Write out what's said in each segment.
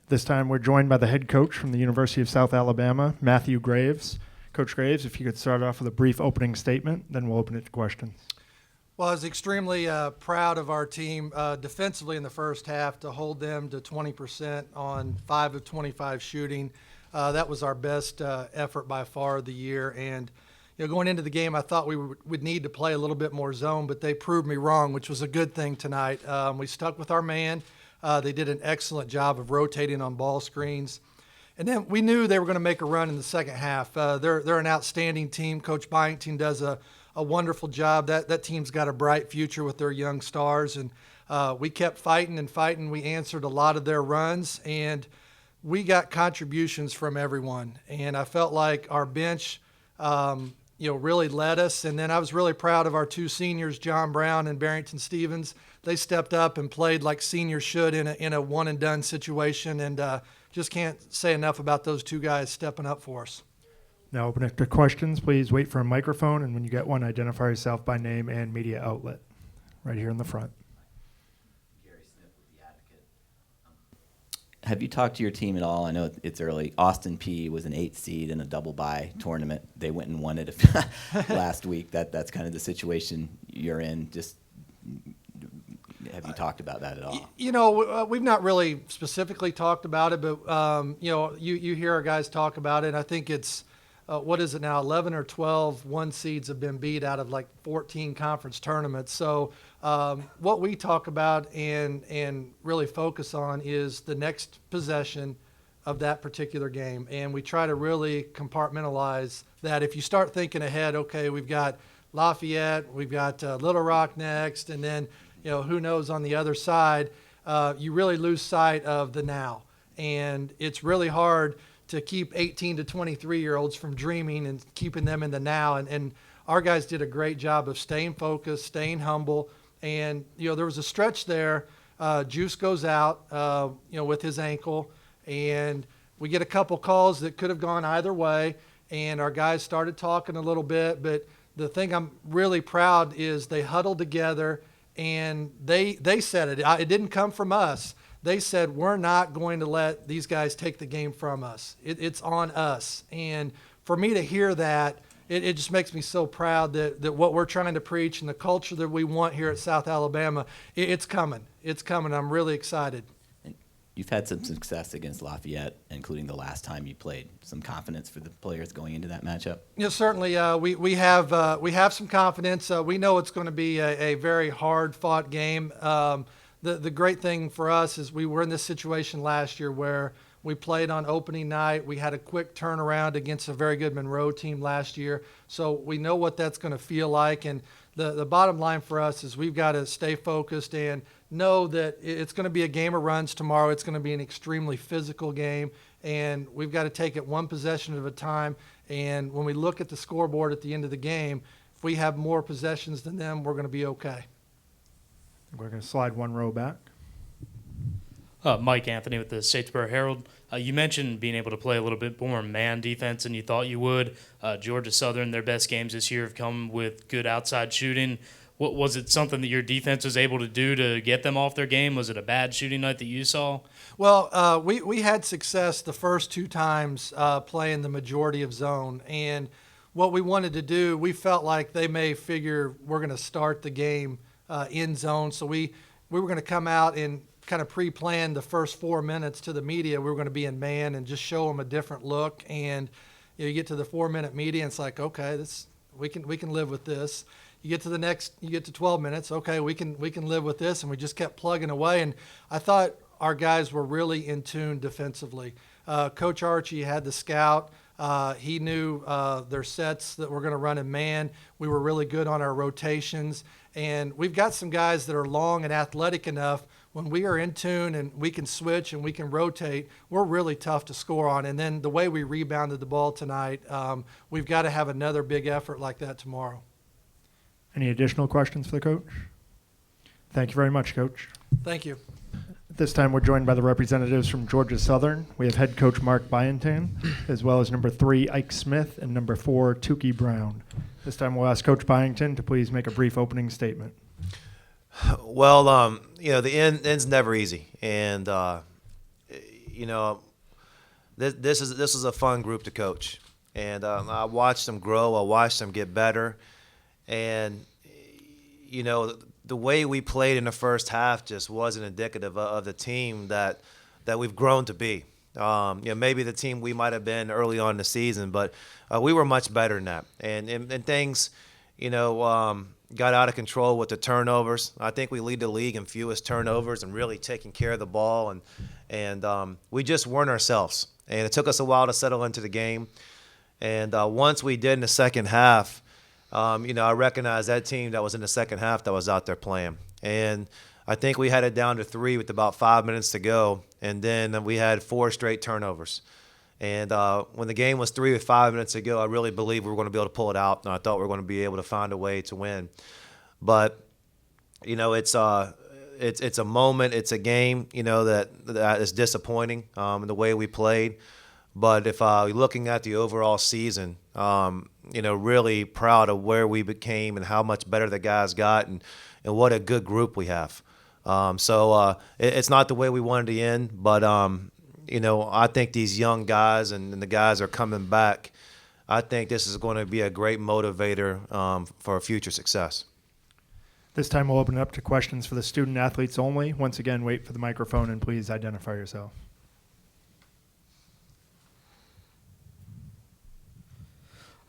This time we're joined by the head coach from the University of South Alabama, Mathew Graves. Coach Graves, if you could start off with a brief opening statement, then we'll open it to questions. Well, I was extremely proud of our team defensively in the first half to hold them to 20% on 5 of 25 shooting. That was our best effort by far of the year. And going into the game, I thought we would need to play a little bit more zone, but they proved me wrong, which was a good thing tonight. We stuck with our man. They did an excellent job of rotating on ball screens. And then we knew they were going to make a run in the second half. They're an outstanding team. Coach Byington does a wonderful job. That team's got a bright future with their young stars. And we kept fighting and fighting. We answered a lot of their runs, and we got contributions from everyone. And I felt like our bench really led us. And then I was really proud of our two seniors, John Brown and Barrington Stevens. They stepped up and played like seniors should in a one-and-done situation. And just can't say enough about those two guys stepping up for us. Now open it to questions. Please wait for a microphone, and when you get one, identify yourself by name and media outlet. Right here in the front. Gary Smith with The Advocate. Have you talked to your team at all? I know it's early. Austin P was an 8th seed in a double-bye tournament. They went and won it last week. That's kind of the situation you're in. Just have you talked about that at all? We've not really specifically talked about it, but you hear our guys talk about it. I think it's what is it now? 11 or 12 one seeds have been beat out of like 14 conference tournaments. So what we talk about and really focus on is the next possession of that particular game, and we try to really compartmentalize that. If you start thinking ahead, okay, we've got Lafayette, we've got Little Rock next, and then who knows on the other side, you really lose sight of the now. And it's really hard to keep 18 to 23-year-olds from dreaming and keeping them in the now. And our guys did a great job of staying focused, staying humble. And, there was a stretch there. Juice goes out, with his ankle. And we get a couple calls that could have gone either way. And our guys started talking a little bit. But the thing I'm really proud is they huddled together. And they said it. It didn't come from us. They said, we're not going to let these guys take the game from us. It's on us. And for me to hear that, it just makes me so proud that what we're trying to preach and the culture that we want here at South Alabama, it's coming. It's coming. I'm really excited. And you've had some success against Lafayette, including the last time you played. Some confidence for the players going into that matchup? Certainly. We have some confidence. We know it's going to be a very hard-fought game. The great thing for us is we were in this situation last year where we played on opening night. We had a quick turnaround against a very good Monroe team last year. So we know what that's going to feel like. And the bottom line for us is we've got to stay focused and know that it's going to be a game of runs tomorrow. It's going to be an extremely physical game. And we've got to take it one possession at a time. And when we look at the scoreboard at the end of the game, if we have more possessions than them, we're going to be okay. We're going to slide one row back. Mike Anthony with the Statesboro Herald. You mentioned being able to play a little bit more man defense than you thought you would. Georgia Southern, their best games this year have come with good outside shooting. What was it something that your defense was able to do to get them off their game? Was it a bad shooting night that you saw? Well, we had success the first two times playing the majority of zone. And what we wanted to do, we felt like they may figure we're going to start the game in zone. So we were going to come out and kind of pre-plan the first 4 minutes to the media. We were going to be in man and just show them a different look. And you get to the 4-minute media, and it's like, okay, we can live with this. You get to 12 minutes, okay, we can live with this, and we just kept plugging away. And I thought our guys were really in tune defensively. Coach Archie had the scout. He knew their sets that we're going to run in man. We were really good on our rotations. And we've got some guys that are long and athletic enough. When we are in tune and we can switch and we can rotate, we're really tough to score on. And then the way we rebounded the ball tonight, we've got to have another big effort like that tomorrow. Any additional questions for the coach? Thank you very much, Coach. Thank you. At this time, we're joined by the representatives from Georgia Southern. We have head coach Mark Byington, as well as number 3, Ike Smith, and number 4, Tookie Brown. This time, we'll ask Coach Byington to please make a brief opening statement. Well, the end's never easy, and this is a fun group to coach, and I watched them grow. I watched them get better, and the way we played in the first half just wasn't indicative of the team that we've grown to be. Maybe the team we might have been early on in the season, but we were much better than that. And things, got out of control with the turnovers. I think we lead the league in fewest turnovers and really taking care of the ball, and we just weren't ourselves. And it took us a while to settle into the game. And once we did in the second half, I recognized that team that was in the second half that was out there playing. And I think we had it down to 3 with about 5 minutes to go, and then we had 4 straight turnovers. And when the game was 3 with 5 minutes to go, I really believed we were going to be able to pull it out, and I thought we were going to be able to find a way to win. But, it's a moment, it's a game, that is disappointing in the way we played. But if you're looking at the overall season, really proud of where we became and how much better the guys got, and what a good group we have. It's not the way we wanted to end, but I think these young guys and the guys are coming back. I think this is going to be a great motivator for future success. This time we'll open it up to questions for the student athletes only. Once again, wait for the microphone and please identify yourself.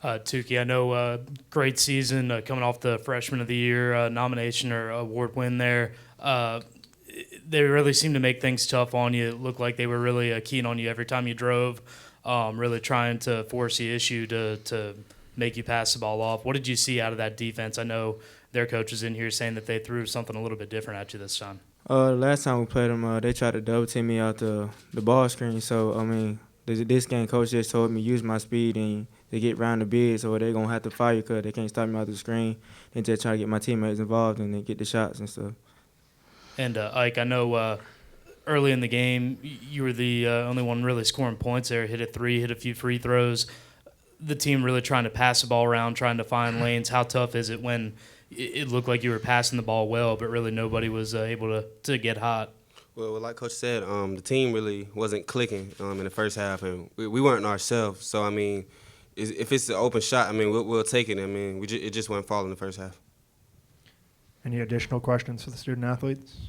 Tookie, I know great season coming off the Freshman of the Year nomination or award win there. They really seemed to make things tough on you. It looked like they were really keen on you every time you drove, really trying to force the issue to make you pass the ball off. What did you see out of that defense? I know their coach is in here saying that they threw something a little bit different at you this time. Last time we played them, they tried to double team me out the ball screen. So, this game coach just told me use my speed and they get round the bid, so they're going to have to fire because they can't stop me out the screen. They just try to get my teammates involved and they get the shots and stuff. And, Ike, I know early in the game you were the only one really scoring points there, hit a 3, hit a few free throws. The team really trying to pass the ball around, trying to find lanes. How tough is it when it looked like you were passing the ball well, but really nobody was able to get hot? Well, like Coach said, the team really wasn't clicking in the first half, and we weren't ourselves. So, if it's an open shot, we'll take it. It just wasn't falling in the first half. Any additional questions for the student athletes?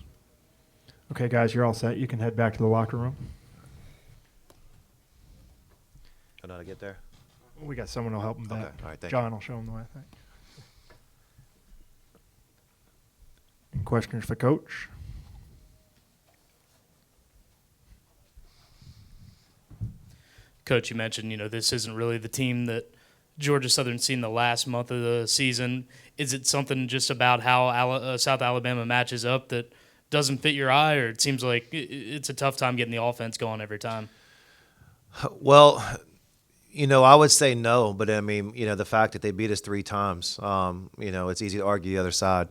Okay, guys, you're all set. You can head back to the locker room. I know how to get there. We got someone who'll help them Okay, back. all right, thank John will show them the way, I think. Any questions for Coach? Coach, you mentioned, this isn't really the team that Georgia Southern's seen the last month of the season. Is it something just about how South Alabama matches up that doesn't fit your eye, or it seems like it's a tough time getting the offense going every time? Well, I would say no, but the fact that they beat us 3 times, it's easy to argue the other side.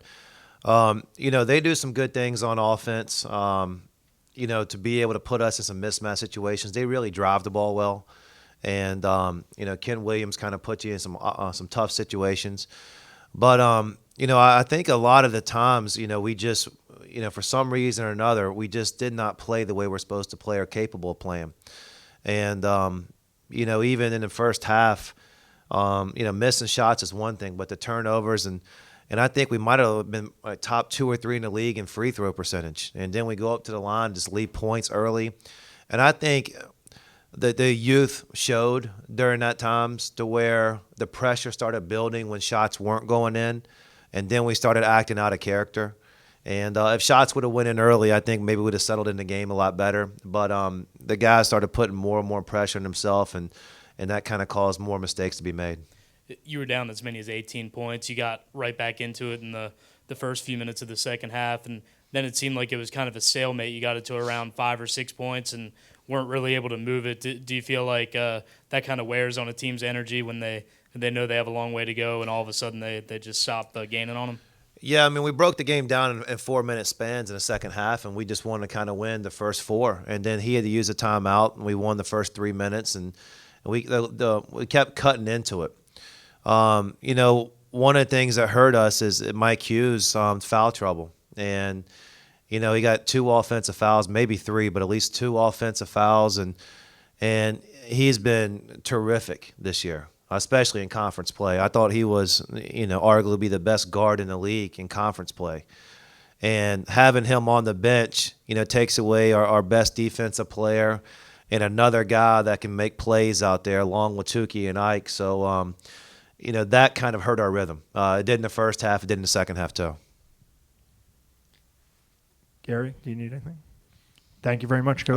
They do some good things on offense. To be able to put us in some mismatch situations. They really drive the ball well. And, Ken Williams kind of puts you in some tough situations. But, I think a lot of the times, we just, for some reason or another, we just did not play the way we're supposed to play or capable of playing. And, even in the first half, missing shots is one thing, but the turnovers and I think we might have been top 2 or 3 in the league in free throw percentage. And then we go up to the line, just leave points early. And I think that the youth showed during that times to where the pressure started building when shots weren't going in. And then we started acting out of character. And if shots would have went in early, I think maybe we would have settled in the game a lot better. But the guys started putting more and more pressure on themselves, and that kind of caused more mistakes to be made. You were down as many as 18 points. You got right back into it in the first few minutes of the second half, and then it seemed like it was kind of a stalemate. You got it to around 5 or 6 points and weren't really able to move it. Do you feel like that kind of wears on a team's energy when they know they have a long way to go and all of a sudden they just stop gaining on them? Yeah, we broke the game down in 4-minute spans in the second half, and we just wanted to kind of win the first 4. And then he had to use a timeout, and we won the first 3 minutes, and we kept cutting into it. One of the things that hurt us is Mike Hughes' foul trouble. And, You know, he got 2 offensive fouls, maybe 3, but at least 2 offensive fouls, and he's been terrific this year, especially in conference play. I thought he was, arguably the best guard in the league in conference play. And having him on the bench, takes away our best defensive player and another guy that can make plays out there along with Tookie and Ike. So, that kind of hurt our rhythm. It did in the first half. It did in the second half, too. Gary, do you need anything? Thank you very much, Coach.